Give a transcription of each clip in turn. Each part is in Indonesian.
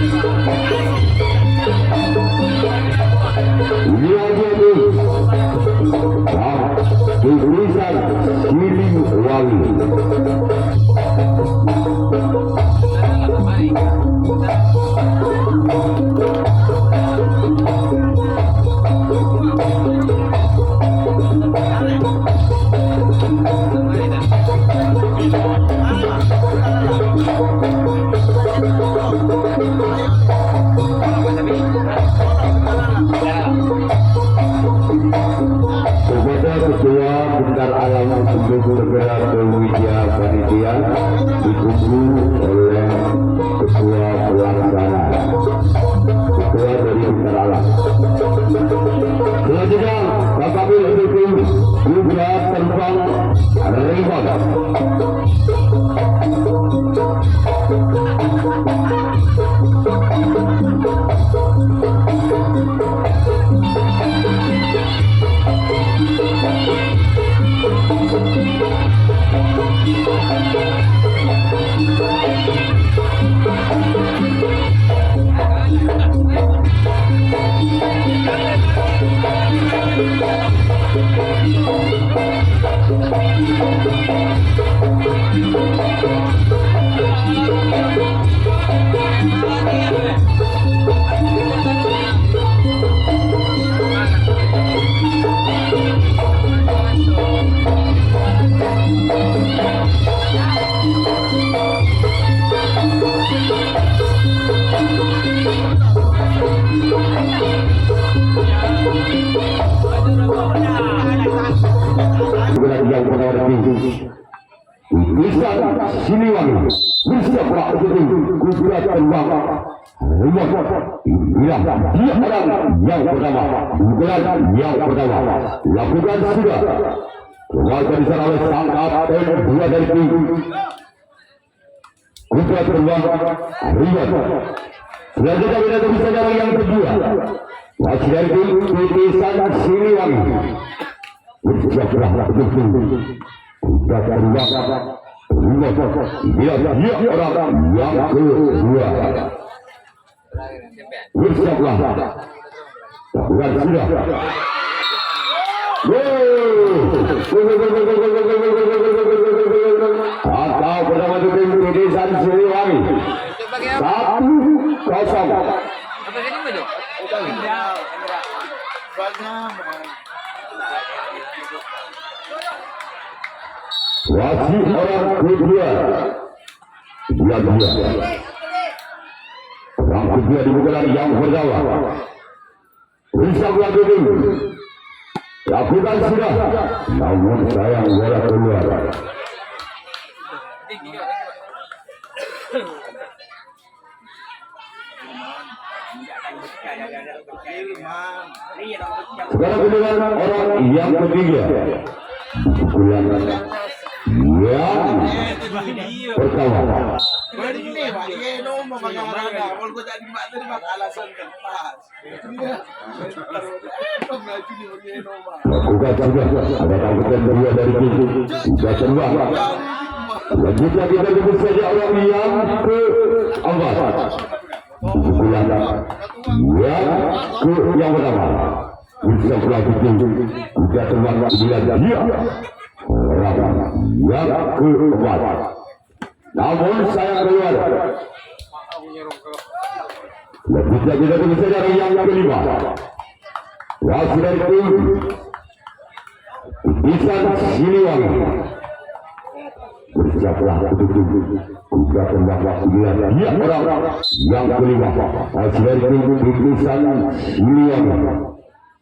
Dia jadi tulisan Siliwangi. Kepada Ketua Bendar Alam Pendukung Negara Wijaya Panitia ditunggu oleh Ketua Pelaksana, Ketua dari Bendar Alam. Selanjutnya Bapak Pendukung juga terbang Ribon. Yang berarti tulisan Siliwangi bersiaplah untuk kuburan terbang Ribon. Inilah dia orang yang pertama, kuburan yang pertama lakukan sudah keluarga di sana oleh sang kapten dua dari tim kuburan terbang Ribon. Selanjutnya kita bisa jalan yang kedua masih dari tim tulisan Siliwangi bersiaplah untuk kita terbang dia orang yang kedua bersiaplah lakukan sudah atau pertama tim tulisan Siliwangi 1-0. Wasit orang kedua orang kedua di bukulan yang pertama bersama dulu lakukan sudah namun sayang bola keluar. Sekarang kemudian orang yang ketiga bulan yang pertama lakukan saja ada tanggapan kedua dari tim sudah terbang. Lanjutnya kita sebut saja orang yang keempat bulan yang pertama bisa pelaku sudah terbang bulan dia orang yang keempat namun saya keluar. Lanjutnya kita sebut saja orang yang kelima wasit dari tim tulisan Siliwangi bersiaplah untuk juga tembak bulan dia orang yang kelima wasit dari tim tulisan Siliwangi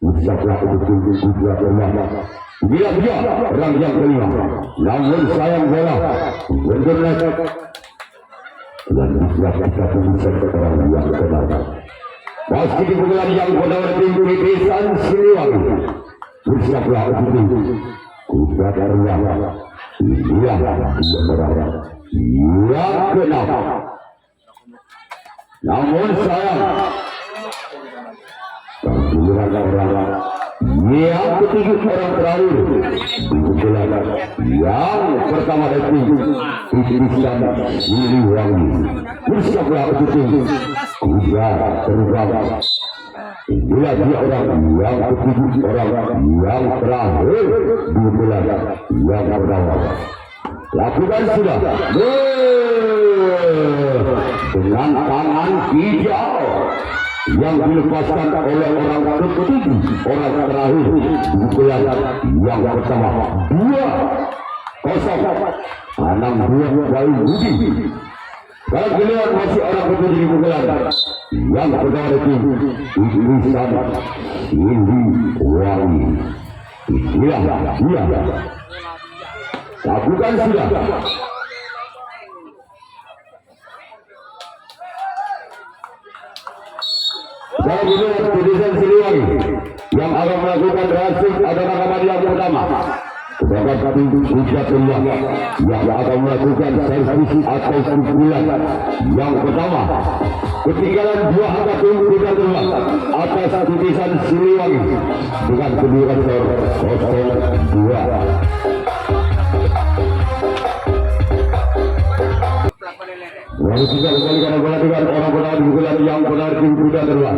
bersiaplah untuk juga tembak dia orang yang kelima namun sayang bola bergerak dan kita bisa orang yang kedua wasit di bulan yang kedua tim tulisan Siliwangi bersiaplah untuk juga tembak dia orang yang keenam namun sayang yang ketiga orang terakhir yang pertama dari tulisan Siliwangi bersiaplah untuk kuda terbang. Inilah dia orang yang ketujuh, orang yang terakhir di bulan yang pertama. Lakukan sudah dengan tangan hijau yang dilepaskan oleh orang ketujuh, orang terakhir di bulan yang pertama. 2-0 menang 2 kali Budi. Kalau giliran masih orang ketujuh di bulan yang pertama itu Iblisan Siliwangi. Inilah dia. Lakukan sudah. Kalau giliran Iblisan Siliwangi yang akan melakukan reaksi adalah kamar yang pertama. Sedangkan kami juga keluar yang akan melakukan servis atau pukulan yang pertama. Ketinggalan 2 angka tim tidak keluar atas Iblisan Siliwangi dengan kedudukan 0-2. Lalu kita kembali karena bola dengan orang benar di bulan yang benar tim tidak keluar.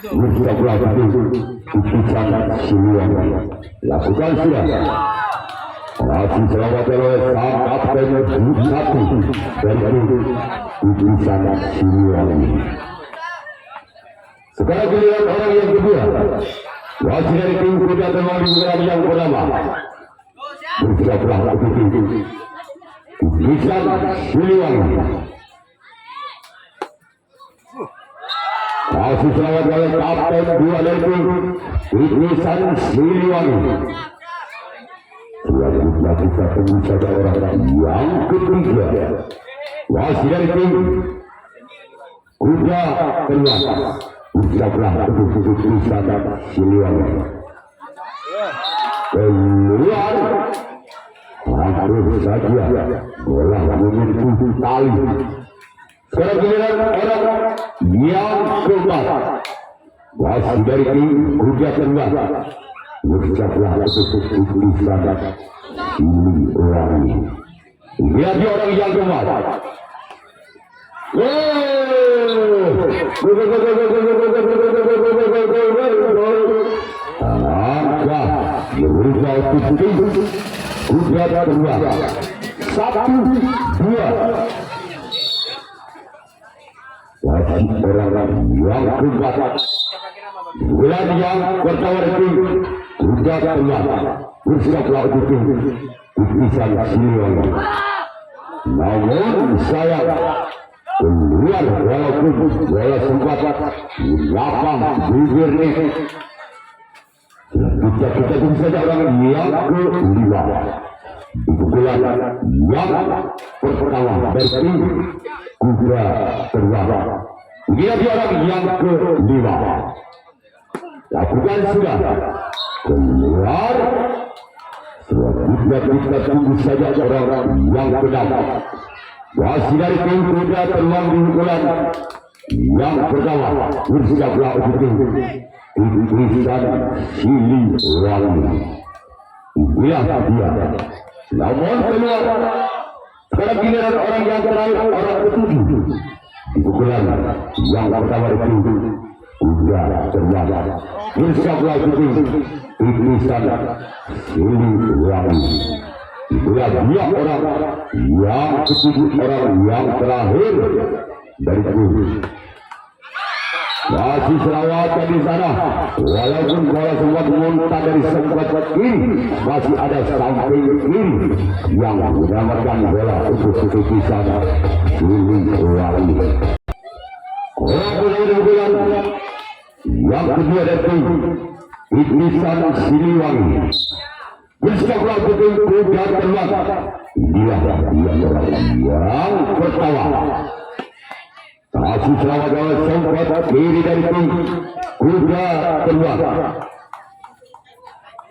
Kita pelajari Iblisan Siliwangi. Lakukan sudah. Masih selamat oleh sang kapten 1 dari Iblisan Siliwangi. Sekarang giliran orang yang kedua. Wasit dari tim kuda terbang di bulan yang pertama. Bersiaplah untuk Iblisan Siliwangi. Masih selamat oleh kapten 2 dari Iblisan Siliwangi. Selanjutnya kita tunggu saja orang yang ketiga. Wasit dari tim kuda terbang. Bersiaplah untuk Iblisan Siliwangi. Keluar. Harus saja bola menyentuh tali. Sekarang giliran orang yang keempat. Wasit dari tim kuda terbang. Bersiaplah untuk Iblisan Siliwangi. Lihat dia orang yang keempat. Berusaha untuk kuda terbang. 1-2. Wasit orang yang keempat. Bulan yang pertama itu kuda terbang. Bersiaplah untuk Iblisan Siliwangi. Namun saya keluar walaupun bola sempat di lapang bibir ini. Kita tunggu saja orang yang kelima. Pukulan yang pertama dari tim kuda terbang. Dia orang yang kelima. Lakukan sudah. Keluar. Selanjutnya kita tunggu saja orang yang keenam. Wasit dari tim kuda terbang di pukulan yang pertama. Bersiaplah untuk Iblisan Siliwangi. Inilah dia. Namun keluar. Sekarang giliran orang yang terakhir, orang ketujuh. Di pukulan yang pertama itu kuda terbang. Bersiaplah untuk Iblisan Siliwangi. Inilah dia orang yang ketujuh, orang yang terakhir dari tim. Masih selawatan di sana. Walaupun bola sempat muntah dari sempat kiri, masih ada samping kiri yang mendapatkan bola untuk Iblisan Siliwangi. Bola yang kedua dari Iblisan Siliwangi. Bersiaplah untuk kuda terbang. Inilah orang yang pertama. Masih selamat oleh sempat kiri dari tim kuda terbang.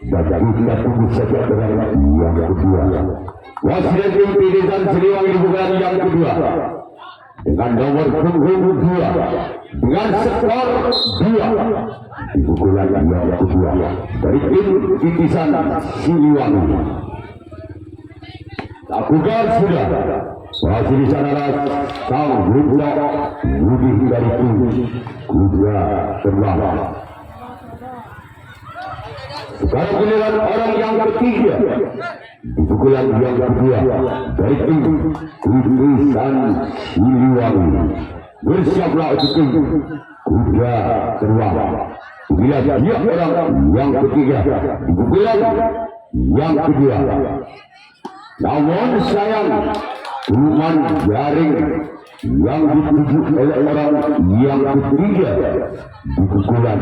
Dan kita tunggu saja dengan yang kedua. Wasit dari tim Iblisan Siliwangi bukan yang kedua. Dengan nomor punggung 2. Dengan skor 2. Di pukulan yang kedua dari tim Iblisan Siliwangi. Lakukan sudah. Masih di sana sang Buddha Budi dari kuda terbang. Sekarang giliran orang yang ketiga. Pukulan yang kedua dari tim Kudisan Siliwangi. Bersiaplah untuk kuda terbang. Bila dia orang yang ketiga, pukulan yang kedua. Namun sayang, cuma jaring yang dituju oleh orang yang ketiga di pukulan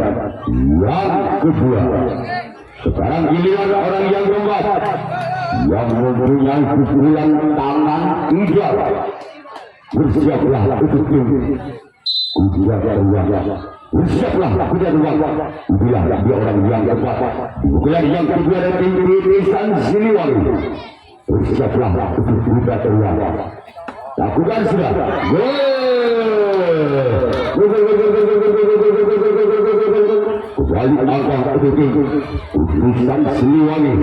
yang kedua. Sekarang giliran orang yang keempat yang mempunyai pukulan tangan tiga. Bersiaplah untuk kuda terbang. Bersiaplah kuda terbang. Bila dia orang yang keempat pukulan yang kedua dari Kudisan Siliwangi. Bersiaplah untuk kuda terbang. Lakukan sudah. Kembali angkat untuk Kudisan Siliwangi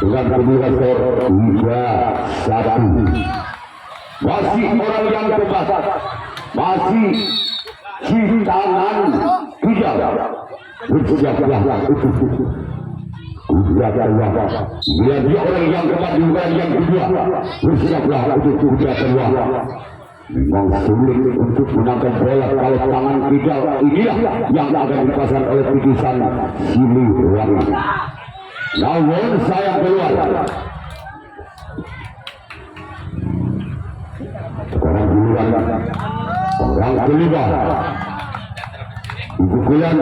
dengan kedudukan skor 3-1. Masih orang yang keempat, masih si tangan tiga. Bersiaplah untuk kuda terbang. Bila dia orang yang keempat bukan yang kedua, bersiaplah untuk kuda terbang. Memang sulit untuk menangkap bola kalau tangan tiga inilah yang akan dipasang oleh Kudisan Siliwangi. Namun sayang keluar. Sekarang duluan orang kelima. Pukulan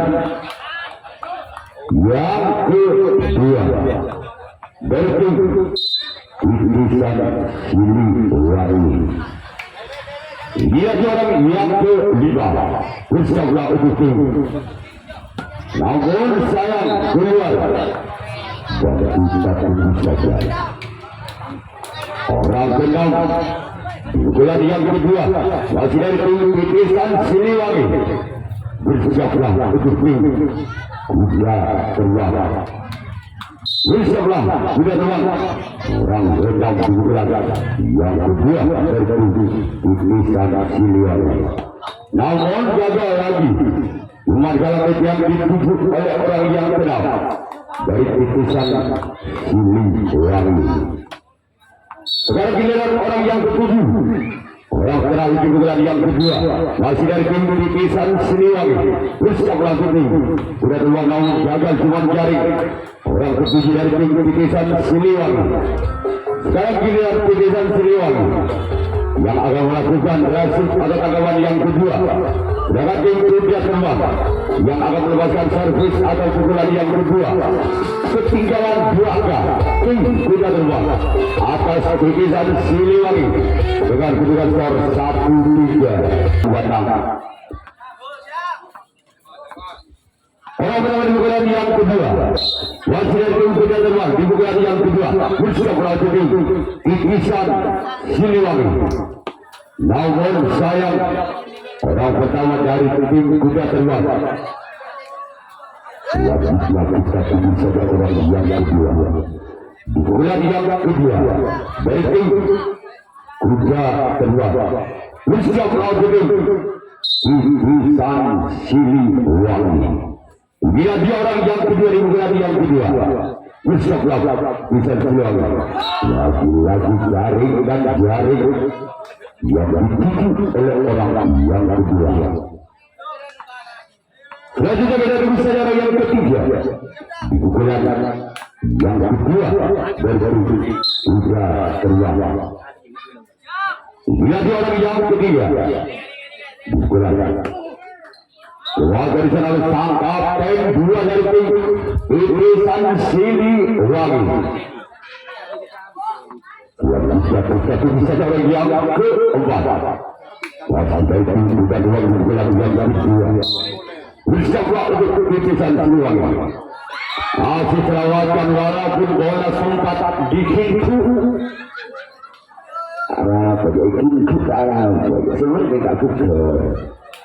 yang kedua dari Kudisan Siliwangi. Dia orang yang kelima. Bersiaplah untuk namun sayang keluar. Dan kita saja. Orang keenam. Pukulan yang kedua masih dari Kudisan Siliwangi. Bersiaplah untuk kuda terbang. Bersiaplah kuda terbang. Orang keenam pukulan yang kedua dari Kudisan Siliwangi. Namun gagal lagi. Cuma dalam yang dituju oleh orang yang keenam dari Kudisan Siliwangi. Sekarang giliran orang yang ketujuh. Orang terakhir di pukulan yang kedua masih dari tim Kudisan Siliwangi. Bersiaplah untuk kuda terbang namun gagal cuma jaring. Orang ketujuh dari tim Kudisan Siliwangi. Sekarang giliran Kudisan Siliwangi yang akan melakukan rasit pada tanggapan yang kedua. Sedangkan tim kuda terbang yang akan melepaskan servis atau pukulan yang kedua. Ketinggalan 2 angka tim kuda terbang atas Kudisan Siliwangi dengan kedudukan skor 1-3 batang. Orang pertama di pukulan yang kedua masih dari tim kuda terbang di pukulan yang kedua. Bersiaplah untuk Kudisan Siliwangi. Namun sayang orang pertama dari tim kuda terbang kita tunggu saja orang yang kedua. Di pukulan yang kedua dari tim kuda terbang. Bersiaplah untuk Kudisan Siliwangi. Bila dia orang yang kedua di pukulan yang kedua. Bersiaplah Kudisan Siliwangi. Lagi-lagi jaring dan jaring yang dituju oleh orang yang kedua. Selanjutnya kita tunggu saja orang yang ketiga. Di pukulan yang kedua dari kuda terbang. Bila dia orang yang ketiga. Di pukulan keluar dari sana sang kapten 2 dari tim Kudisan Siliwangi. Satu bisa orang yang keempat. Sampai tim kuda terbang di pukulan yang kedua. Bersiaplah untuk Kudisan Siliwangi. Masih terawatkan walaupun bola sempat dikintu. Arah pada kintu arah sebenarnya tak kuker.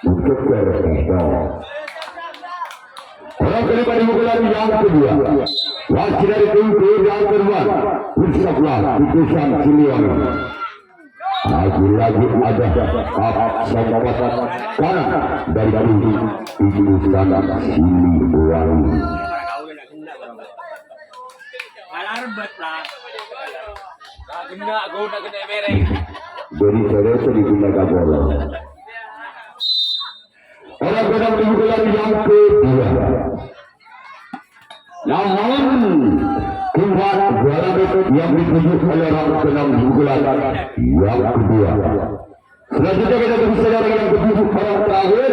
Kuker itu. Orang kelima di pukulan yang kedua. Masih dari tim yang terbang. Bersiaplah Kudisan Siliwangi. Lagi-lagi ada sobat kanan dari Titisan Siliwangi. Dari sore itu digunakan bola. Orang sedang digelar yang kedua. Namun kuat juara yang dituju oleh orang sedang digelar yang kedua. Selanjutnya kita berbicara yang ketujuh orang terakhir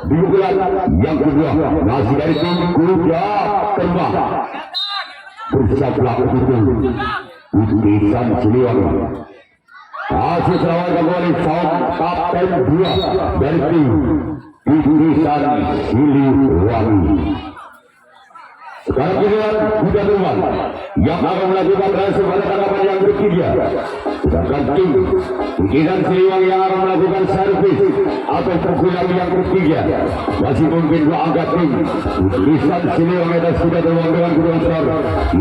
digelar yang kedua. Masih dari tim Kuda Terbang. Bersablah itu Titisan Siliwangi. Hasil serangan kembali sang kapten 2 dari tim Titisan Siliwangi. Sekarang giliran Kuda Terbang yang akan melakukan transfer pada tanggapan yang ketiga. Sedangkan tim Titisan Siliwangi yang akan melakukan servis atau pukulan yang ketiga. Masih mungkin dua angka tim Titisan Siliwangi dan Kuda Terbang dengan kedua skor 3-1.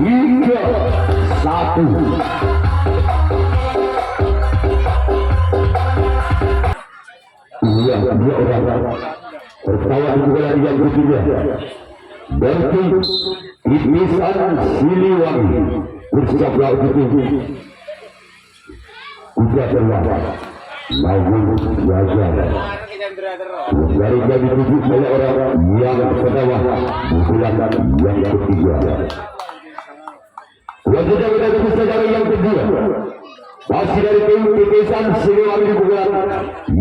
Dua orang pertawa pukulan yang ketiga. Berarti Titisan Siliwangi bersiaplah untuk Kuda Terbang namun gagal. Dari jadi tujuh oleh orang yang pertama pukulan yang ketiga. Selanjutnya kita tunggu sejarah yang kedua. Masih dari tim Titisan Siliwangi pukulan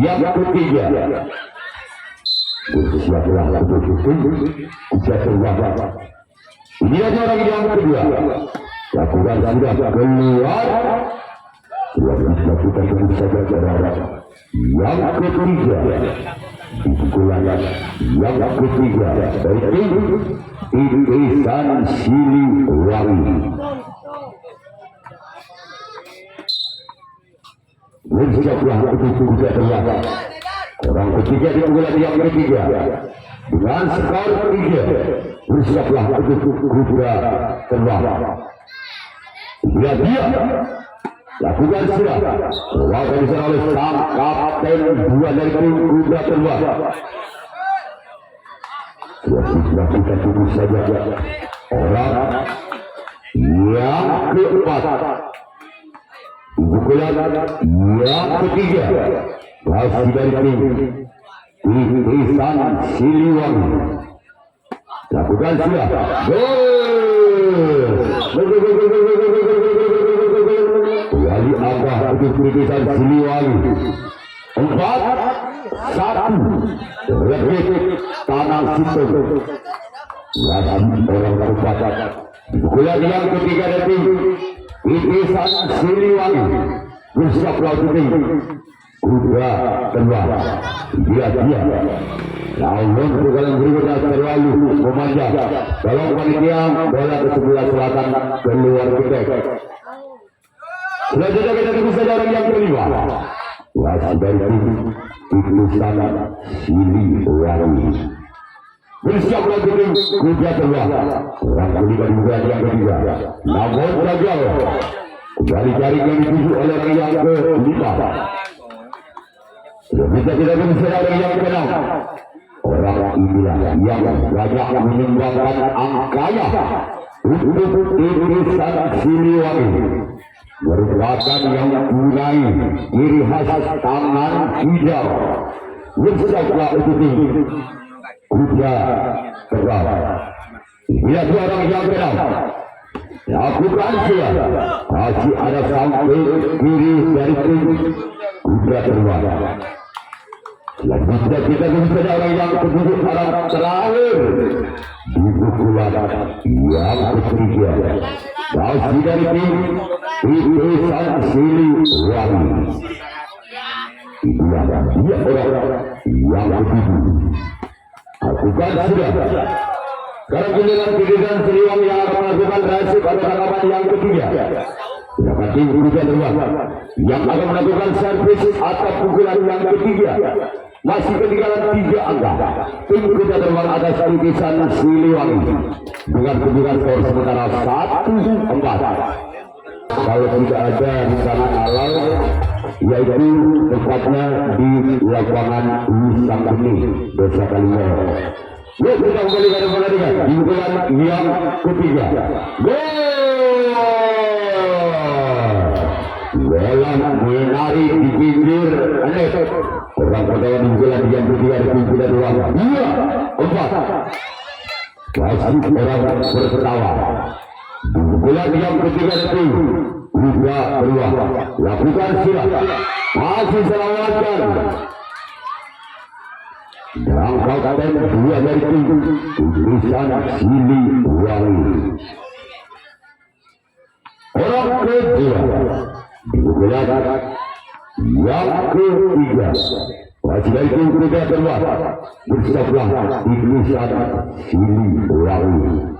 yang ketiga. Bersiaplah untuk Kuda Terbang. Ini ada orang yang kedua. Lakukan sudah keluar. Kita tunggu saja berharap yang ketiga. Pukulan yang ketiga dari tim Titisan Siliwangi. Bersiaplah untuk Kuda Terbang. Orang ketiga di pukulan yang ketiga dengan skor 3. Bersiaplah untuk Kuda Terbang. Bila dia lakukan sudah lakukan diserang oleh sang kapten 2 dari tim Kuda Terbang. Sudah kita tunggu saja orang yang keempat. Pukulan yang ketiga masih dari tim Titisan Siliwangi. Lakukan sudah. Wali Abah untuk Titisan Siliwangi. 4-1. Lebih tanah situ. Masih orang keempat. Pukulan yang ketiga dari tim Titisan Siliwangi. Bersiaplah untuk Kuda Terbang. Dia namun pukulan berikutnya terlalu memanjang. Kalau panitia bola ke sebelah selatan keluar ketek. Selanjutnya kita tunggu saja orang yang kelima. Masih dari tim Titisan Siliwangi. Bersiaplah tim Kuda Terbang. Orang kelima di bulan yang ketiga. Namun gagal. Jari-jari yang dituju oleh yang kelima. Bisa kita berbicara orang yang kenal. Orang inilah yang banyak menyumbangkan angkanya untuk Titisan Siliwangi. Merupakan yang punai ciri khas tangan hijau. Bersiaplah untuk Kuda Terbang. Lihat orang yang kenal. Lakukan sudah. Masih ada sampai kiri dari tim Kuda Terbang. Selanjutnya kita berbicara orang yang ketujuh orang terakhir di pukulan yang ketiga. Masih dari tim Titisan Siliwangi. Inilah dia orang yang ketujuh. Lakukan sudah. Sekarang giliran Titisan Siliwangi yang akan melakukan reaksi pada tanggapan yang ketiga. Sedangkan tim Kuda Terbang yang akan melakukan servis atau pukulan yang ketiga. Masih ketinggalan 3 angka. Tim Kuda Terbang atas Titisan Siliwangi dengan kedudukan skor sementara 1-4. Kalau tidak ada di sana alam yaitu tepatnya di lapangan Wisangkuni Desa Kalimoro. Yuk kita kembali pada pertandingan di bulan yang ketiga. Bola menari di pinggir Anes. Orang pertama di bulan yang ketiga di pinggir ruang 2, 4. Masih orang tertawa. Di bulan yang ketiga itu juga beruang. Lakukan sila. Masih selamatkan. Dan kapten 2 dari tim tulisan Siliwangi. Orang kedua di bulan yang ketiga masih dari tim kedua kedua bersebelah tulisan Siliwangi.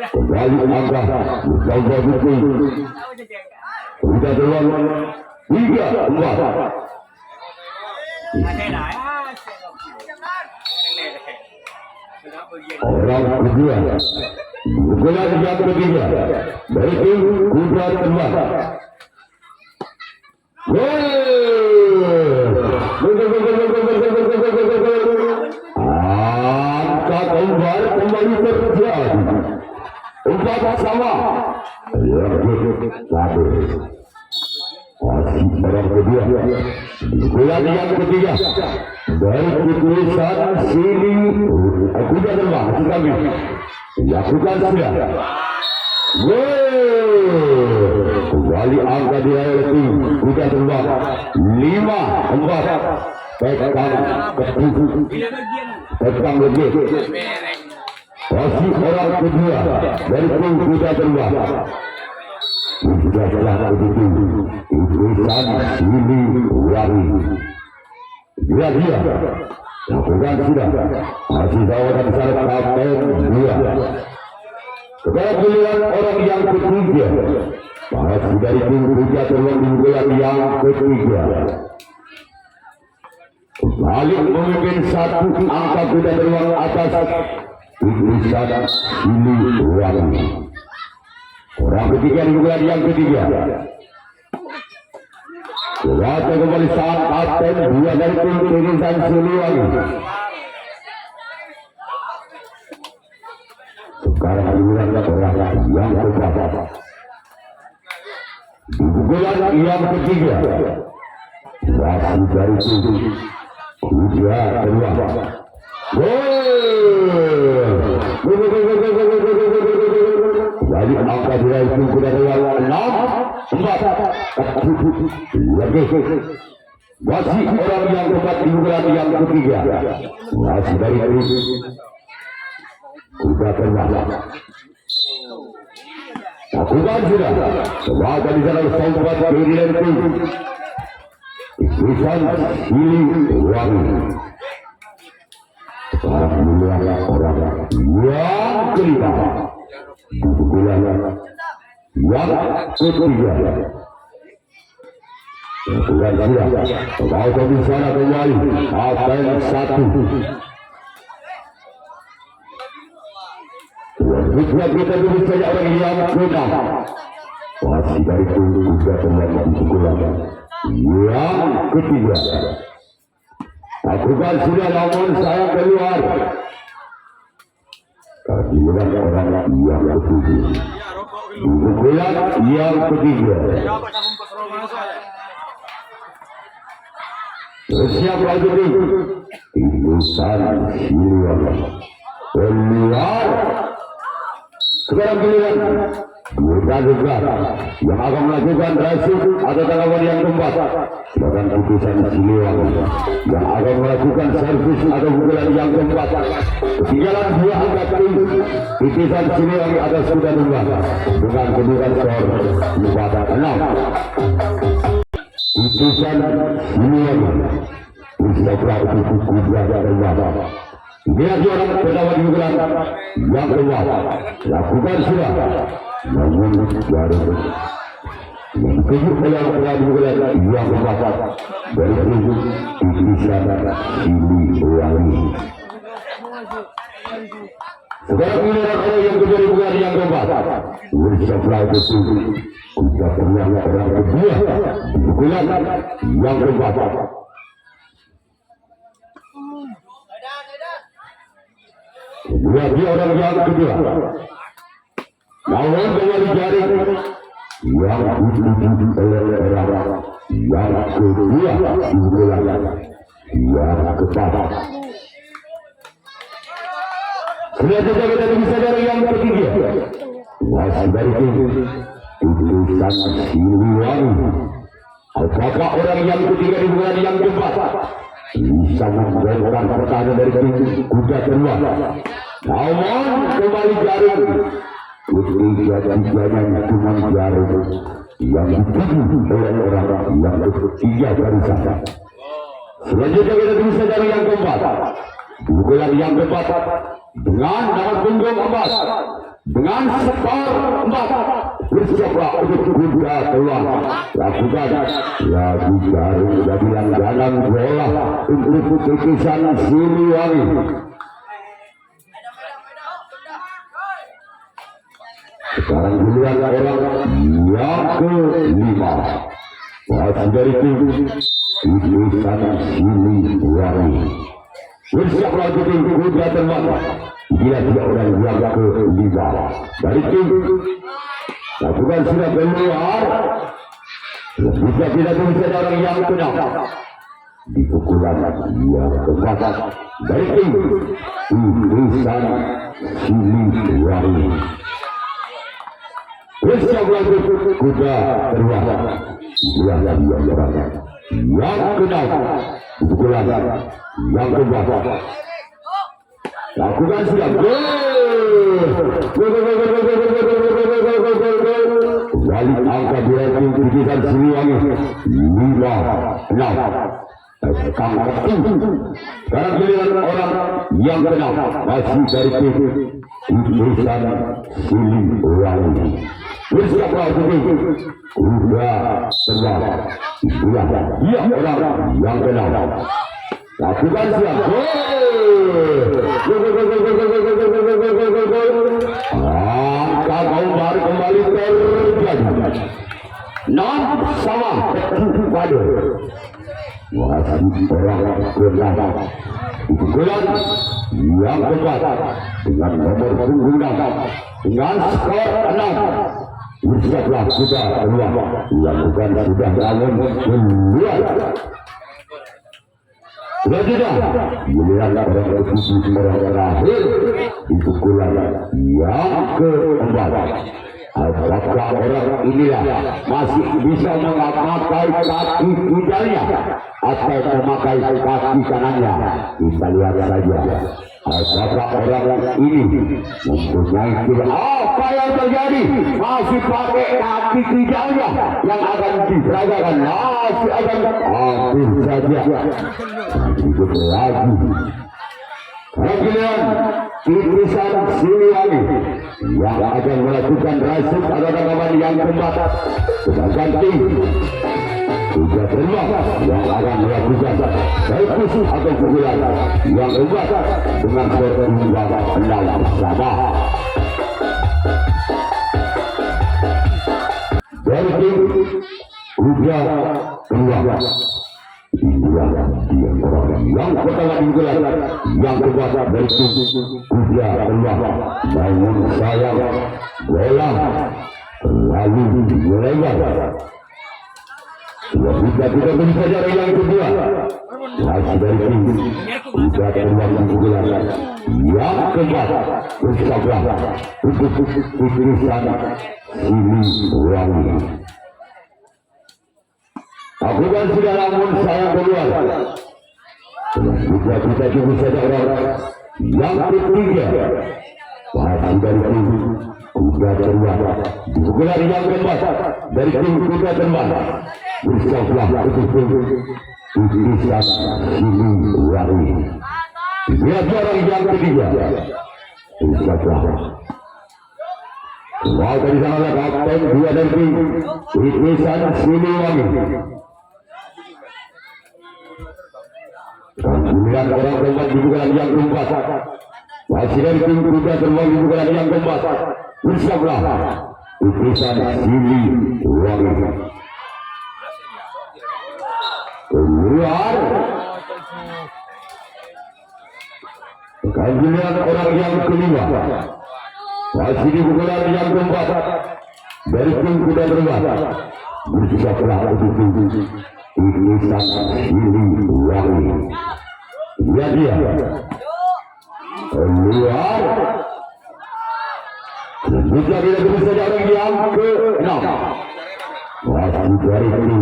Kembali angka mencoba betul. Sudah terulang 3, 4. Orang kedua bola yang ketiga dari tim Kuda Tembak. Angka kembar kembali terjadi 4 sama. Satu. Masih orang kedua bola yang ketiga dari tulisan Sili Kuda Tembak kami lakukan sudah. Kembali angka diraih tim Kuda Tembak 5, 4. Petang lebih. Masih orang kedua dari tim Kuda Tembak. Sudah telah begitu tulisan Siliwangi. Dia lakukan sudah. Masih tawaran besar kapten 2. Sekarang pilihan orang yang ketiga. Masih dari tim Kuda Tembak di bulan yang ketiga. Balik memimpin 1 angka Kuda Tembak atas tulisan Siliwangi. Orang ketiga di bulan yang ketiga. Kuasa kembali saat kapten 2 dari tim tulisan Siliwangi. Sekarang bulan yang keempat. Di bulan yang ketiga. Masih dari tim Kuda Tembak. Jadi angka diraih tim Kuda Tembak 6, 4. Lagi. Masih orang yang keempat di bulan yang ketiga. Masih dari tim Kuda Tembak. Lakukan sudah. Sebagai di sana sempat kiri dari tim tulisan Siliwangi. Sekarang mulai orang yang kelima di bulan yang ketiga. Lakukan sudah. Sebagai di sana kembali kapten 1. Kita dulu saja orang yang kena. Masih dari tim Kuda Tembak di bulan yang ketiga. Lakukan sudah namun saya keluar. Kehadiran orang yang ketiga. Di bulan yang ketiga. Bersiap lagi tim tulisan Siliwangi. Keluar. Sekarang giliran Kuda Tembak yang akan melakukan rasul atau tanggapan yang keempat. Bahkan putusan Siliwangi yang akan melakukan servis atau pukulan yang keempat. Ketinggalan 2 angka tim putusan Siliwangi atas Kuda Tembak dengan kedudukan skor 4-6. Putusan Siliwangi setelah itu Kuda Tembak. Dia orang pertama di bulan yang kedua. Lakukan sudah. Namun baru yang kedua yang pernah di bulan yang keempat dari tujuh tulisan Siliwangi. Sekarang giliran orang yang kedua bukan yang keempat. Bersablah betul. Kuda terbang orang kedua. Pukulan yang keempat. Dia orang yang kedua. Lawan kembali jaring yang dituju oleh orang yang kedua pukulan yang keempat. Sudah kita bisa dari yang ketiga. Masih dari itu putusan Siliwangi. Apakah orang yang ketiga bukan yang keempat bisa menjawabkan pertanyaan dari kuda terbang? Namun kembali jaring. Ketiga-tiganya cuma jaring yang dituju oleh orang yang ketiga dari sana. Selanjutnya kita bisa dari yang keempat. Pukulan yang keempat dengan nomor punggung 4 dengan skor 4. Bersiaplah untuk kuda terbang. Lakukan lagi jaring dari langganan bola untuk putusan Siliwangi. Sekarang duluan orang yang kelima. Masih dari itu putusan Siliwangi. Bersiaplah untuk kuda terbang. Dia tidak orang yang kelima. Dari itu lakukan sudah keluar. Jika tidak bisa orang yang kena di pukulan yang keempat. Dari itu putusan Siliwangi. Bersiaplah untuk kuda terbang. Dia orang yang kena di pukulan yang keempat. Lakukan sudah balik angka berarti putusan Siliwangi 5-6. Sekarang giliran orang yang kenal masih dari putusan Siliwangi. Bersiaplah untuk kuda terbang. Dia orang yang kenal. Lakukan siap. Angka kembali terjadi. 6 sama pada masih orang kenal. Pukulan yang keempat dengan nomor punggung 6 dengan skor 6. Bersiaplah kuda terbang. Lakukan sudah bangun keluar. Sudah tidak, giliran orang berputus orang terakhir di pukulan yang keempat. Apakah orang inilah masih bisa memakai kaki kudanya atau memakai kaki kanannya? Kita lihat saja. Apakah orang ini mempunyai apa yang terjadi? Masih pakai kaki kudanya yang akan diperagakan. Masih akan hampir saja. Ikut lagi. Giliran putusan Siliwangi yang akan melakukan rasuk adalah kawan yang keempat. Sedangkan kuda terbang yang akan melakukan eksekusi atau pukulan yang keempat dengan pertembak 6 sama. Dari tim kuda terbang. Inilah dia orang yang pertama digelar yang keempat dari kuda terbang. Namun sayang bola lalu melebar. Sudah kita bisa jaring yang kedua. Masih dari tim kuda terbang yang digelar yang keempat. Bersiaplah untuk putusan Siliwangi. Aku kan sudah namun saya keluar. Sudah kita tunggu saja orang yang ketiga. Masih dari tim kuda terbang. Pukulan yang keempat dari tim kuda terbang. Bersiaplah untuk putusan Siliwangi. Lihat orang yang ketiga. Bersiaplah. Wah, dari sana lah kapten 2 dari tim putusan Siliwangi. Dan 9 orang keempat di pukulan yang keempat. Masih dari tim kuda terbang bukan yang keempat. Bersiaplah Utusan Siliwangi. Keluar. Giliran orang yang kelima. Masih di pukulan yang keempat dari tim kuda terbang. Bersiaplah Utusan Siliwangi. Dia keluar. Jika tidak bisa orang yang ke-6 masih dari tim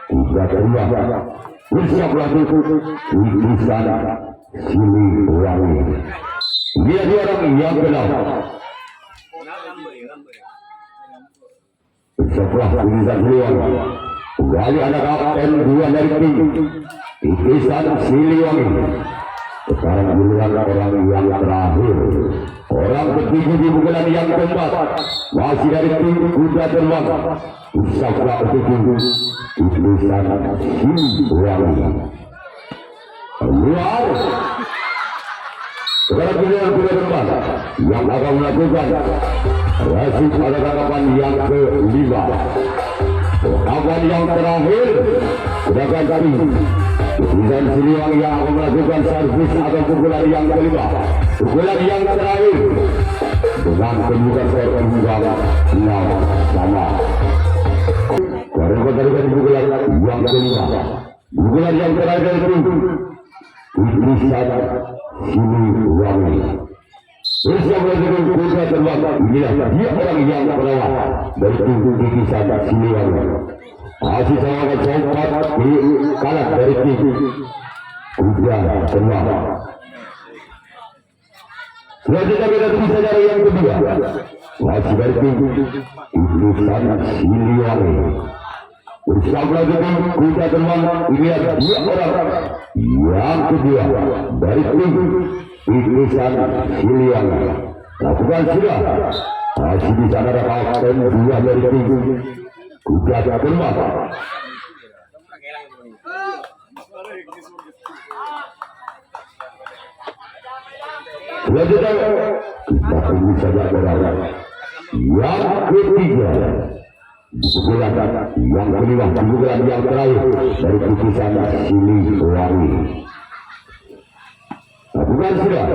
kuda terbang. Bersiaplah Utusan Siliwangi. Dia orang yang ke-6. Bersiaplah Utusan Siliwangi. Kembali ada kapten 2 dari tim Utusan Siliwangi. Sekarang duluan orang yang terakhir. Orang ketiga di pukulan yang keempat. Masih dari tim kuda terbang. Bersiaplah Utusan Siliwangi. Keluar. Sekarang duluan kuda terbang yang akan melakukan resip pada tangkapan yang kelima. Kapan yang terakhir sedangkan kami Utusan Siliwangi yang akan melakukan servis atau pukulan yang kelima. Pukulan yang terakhir dengan kedudukan skor imbang 6-sama. Karena dari pukulan yang kelima. Pukulan yang terakhir itu Utusan Siliwangi. Bersiap dengan kuda terbang. Inilah dia orang yang perawat dari tim Utusan Siliwangi. Masih sama cepat kalah dari tim kuda terbang. Selanjutnya kita bisa dari yang kedua. Masih dari tim Utusan Siliwangi. Bersiaplah dengan kuda terbang. Inilah dia orang yang kedua dari tim Utusan Siliwangi. Lakukan sudah. Masih di sana ada kapten 2 dari tim kuda terbang. Selanjutnya kita tunggu saja orang yang ketiga. Pukulan yang kelima, pukulan yang terakhir dari Utusan Siliwangi. Lakukan sudah.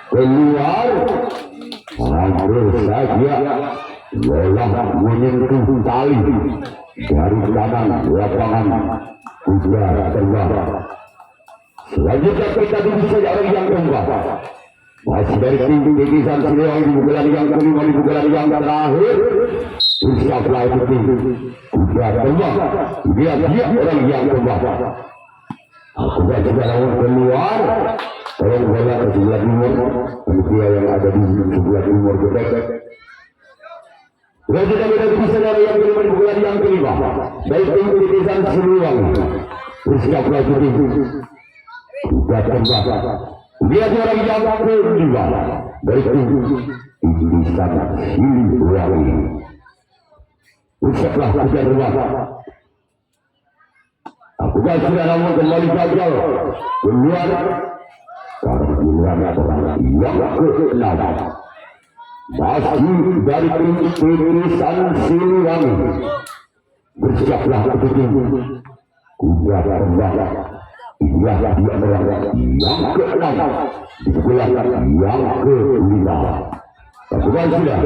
Keluar. Hampir saja lelah menyentuh tali dari kanan lapangan kuda terbang. Selanjutnya kita tunggu saja orang yang keempat. Masih dari tim Utusan Siliwangi di pukulan yang kelima, di pukulan yang terakhir. Bersiaplah itu tim kuda terbang. Dia orang yang keempat. Aku juga lawan keluar. Tolong bola ke sebelah timur. Manusia yang ada di sebelah timur kita. Selanjutnya kita bisa dari yang kelima di pukulan yang kelima. Dari tim Utusan Siliwangi. Bersiaplah itu tim kuda terbang. Dia orang yang kelima dari tim Utusan Siliwangi. Bersiaplah kuda terbang. Aku sudah namun kembali gagal keluar karena giliran orang yang ke-6. Masih dari tim Utusan Siliwangi. Bersiaplah untuk tim kuda terbang. Inilah dia orang yang ke-6 di pukulan yang ke-5. Lakukan sudah.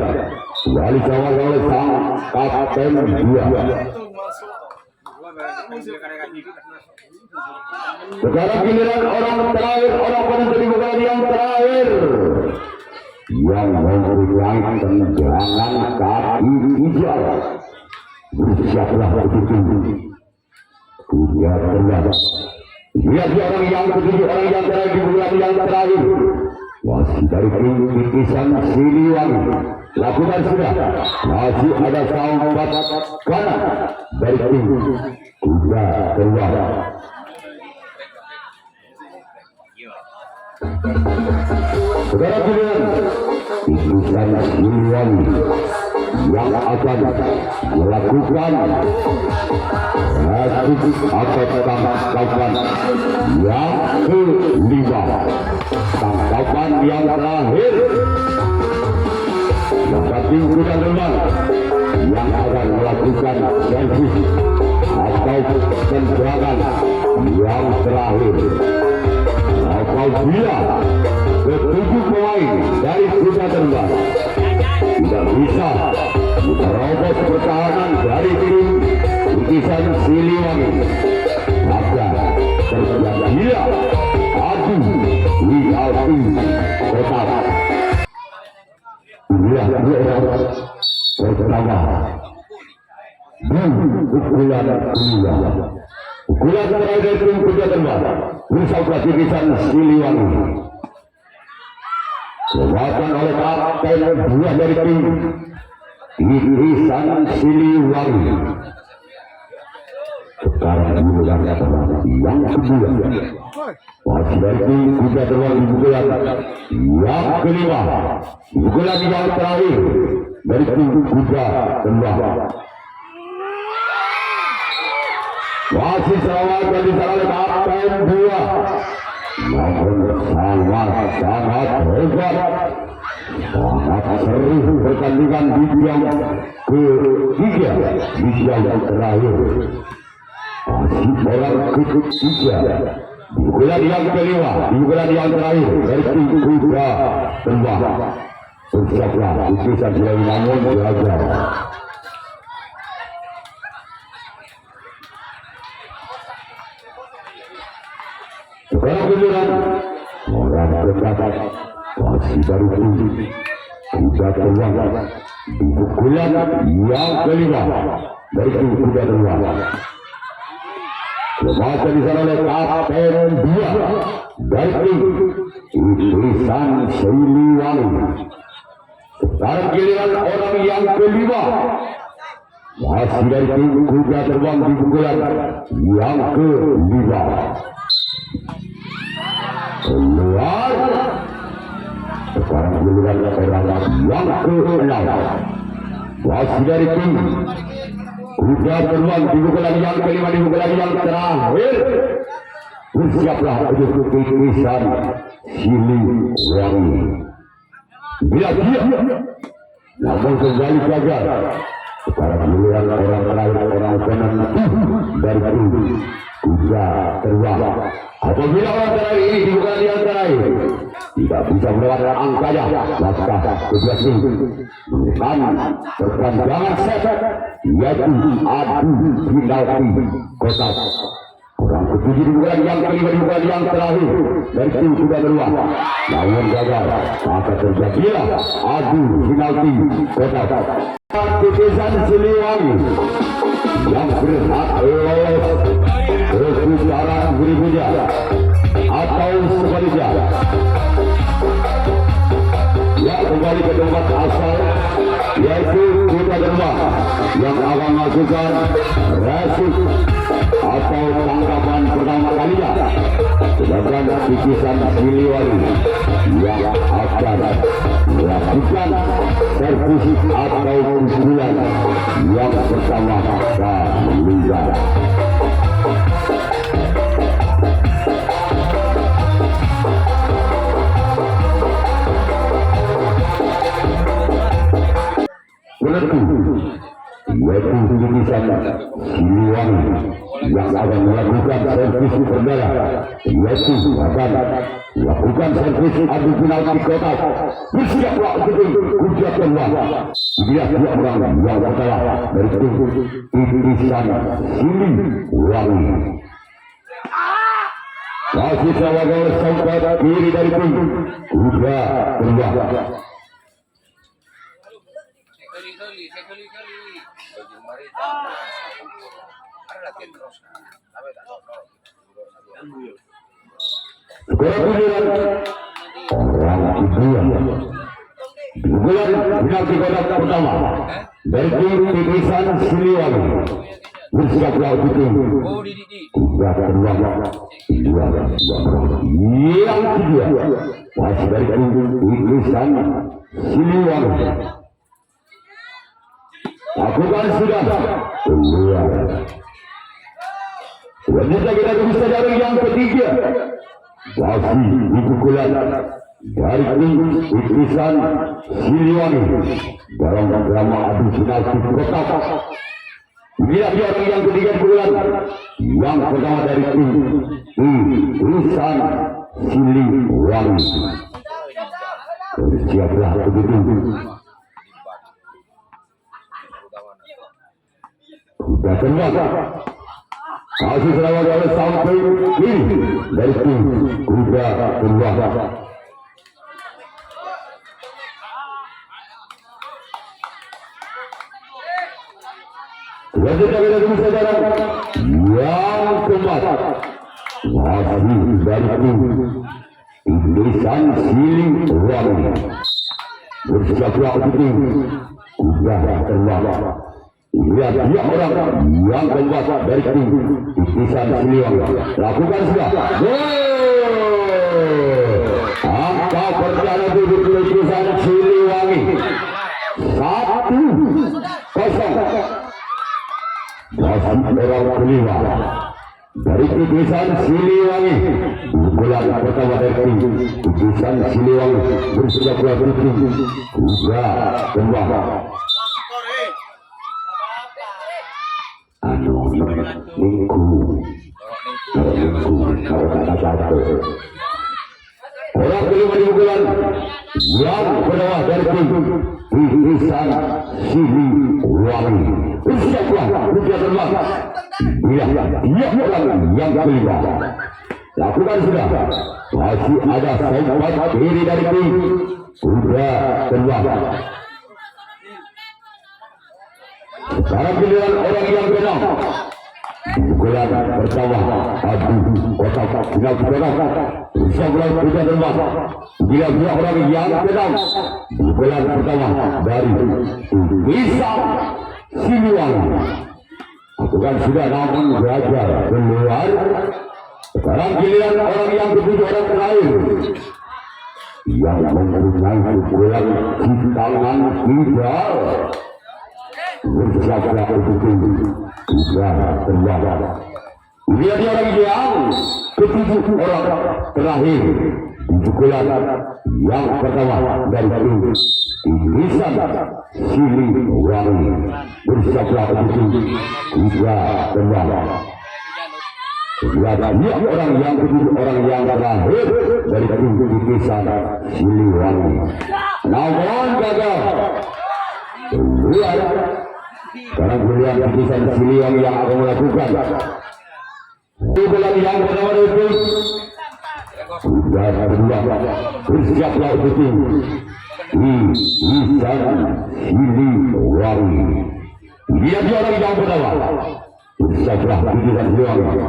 Kembali kawal oleh sang kapten 2. Sekarang giliran orang terakhir, orang penentu di pukulan yang terakhir yang memberikan tendangan kaki hijau. Bersiaplah untuk kuda terbang. Lihat orang yang ketujuh, orang yang terakhir di pukulan yang terakhir. Masih dari tim Utusan Siliwangi. Lakukan sudah. Masih ada sahabat kanan dari tim kuda terbang. Saudara pilihan Utusan Siliwangi yang akan melakukan eksekusi atau tangkapan yang kelima. Tangkapan yang terakhir menghadapi kuda terbang yang akan melakukan servis atau tendangan yang terakhir. Apabila ketujuh pemain dari kuda terbang tidak bisa menerobos pertahanan dari tim Lukisan Siliwangi, maka terjadilah adu penalti kotak. Inilah pertama pukulan kedua. Pukulan terakhir dari tim kuda terbang bersama Lukisan Siliwangi dilakukan oleh kapten dua dari tim Lukisan Siliwangi. Sekarang dimulai yang kedua. Masih dari tim kuda terbang di pukulan yang kelima. Pukulan yang terakhir dari tim kuda terbang. Masih selamat dari oleh kapten dua. Namun sangat hebat, sangat seru pertandingan di yang ketiga, di yang terakhir. Masih orang ketiga, di bulan yang kelima, di bulan yang terakhir dari tim kuda terbang. Bersiaplah Lukisan Siliwangi namun gagal. Sekarang giliran orang berdapat masih baru tinggi kuda terbang di pukulan yang kelima dari tim kuda terbang. Lepas di sana oleh kapten dua dari tim Lukisan Siliwangi. Sekarang giliran orang yang kelima masih dari tim kuda terbang di pukulan yang kelima. Keluar. Sekarang giliran orang yang keenam masih dari tim kuda terbang di pukulan yang kelima, di pukulan yang terakhir. Bersiaplah untuk Lukisan Siliwangi. Bila dia namun kembali gagal. Sekarang giliran orang terakhir, orang penentu dari tim kuda terbang. Apabila orang terakhir ini di pukulan yang terakhir tidak bisa melewatkan angkanya, maka tugas ini menekan perpanjangan set, yaitu adu penalti kotak. Orang ketujuh di pukulan yang kelima, di pukulan yang terakhir dari tim kuda terbang, namun gagal, maka terjadilah adu penalti kotak. Lukisan Siliwangi yang berhak lolos ke putaran berikutnya atau sebaliknya. Ya, kembali ke tempat asal, yaitu kuda terbang yang akan melakukan resik atau tangkapan pertama kalinya. Sedangkan Lukisan Siliwangi yang akan melakukan servis atau pukulan yang pertama kalinya. Penentu yaitu Lukisan Siliwangi yang akan melakukan servis perdana, yaitu akan melakukan servis adu penalti kotak. Bersiaplah untuk kuda terbang. Dia orang yang pertama dari tim Lukisan Siliwangi. Masih sebagai sampai kiri dari tim kuda terbang. Orang kedua bulan penalti kotak pertama dari tim Lukisan Siliwangi. Bersiaplah untuk kuda terbang yang kedua masih dari tim Lukisan Siliwangi. lakukan sudah keluar. Wanita kita bisa dari yang ketiga masih di pukulan dari tim Utusan Siliwangi dalam drama adu penalti kotak. Lihat dia orang yang ketiga pukulan yang pertama dari tim Utusan Siliwangi. Siaplah begitu. Sudah keluar. Masih selawat oleh sampai kiri dari tim Kuda keluar. Wanita kita bisa jalan yang keempat masih dari tim Utusan Siliwangi. Bersiaplah tim Kuda keluar. Lihat dia orang yang keempat dari tim Utusan Siliwangi. Lakukan sudah. Angka perjalanan di Utusan Siliwangi 1-0. Masih orang kelima dari Utusan Siliwangi. Pukulan pertama dari tim Utusan Siliwangi. Bersiaplah tim Kuda keluar. Orang kelima di pukulan yang bernama dari tim Utusan Siliwangi. Bersiaplah Kuda terbang. Iya, orang yang kelima. Lakukan sudah. Masih ada sempat kiri dari tim Kuda terbang. Sekarang giliran orang yang keenam. Pukulan pertama adu kotak final kotak. Bersiaplah Kuda terbang. Bila orang yang keenam. Pukulan pertama dari Utusan Siliwangi. Lakukan sudah namun belajar keluar. Sekarang giliran orang yang ketujuh, orang terakhir yang mempunyai pukulan di tangan kidal. Bersiaplah untuk Kuda terbang. Lihat dia orang yang ketujuh, orang terakhir di pukulan yang pertama dari tim Utusan Siliwangi. Bersiaplah untuk Kuda terbang. Lihat dia orang yang ketujuh, orang yang terakhir dari tim Utusan Siliwangi. Namun gagal. Lihat sekarang giliran Utusan Siliwangi yang akan melakukan pukulan yang pertama dari tim Kuda kedua. Bersiaplah untuk tim Utusan Siliwangi. Lihat dia orang yang pertama. Bersiaplah Utusan Siliwangi.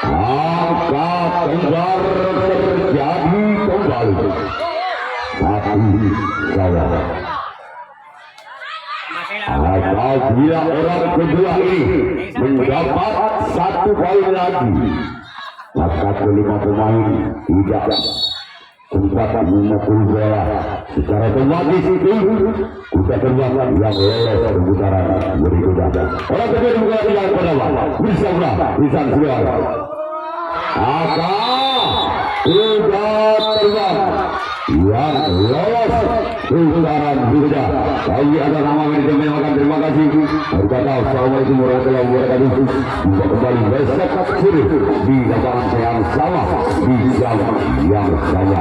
Angkat tenggar terjadi kembali. Apabila orang kedua ini mendapat 1 poin lagi, maka kelima pemain tidak sempat memukul bola. Secara otomatis itu Kuda terbang yang lolos ke putaran berikutnya. Orang kedua dibuka yang pertama. Bersama Utusan Siliwangi. Maka Kuda terbang yang lolos ke putaran berikutnya. Bagi ada nama manajemen makan, terima kasih. Berkata assalamualaikum warahmatullahi wabarakatuh. Juga kembali besok sore di lapangan yang sama, di jam yang sama.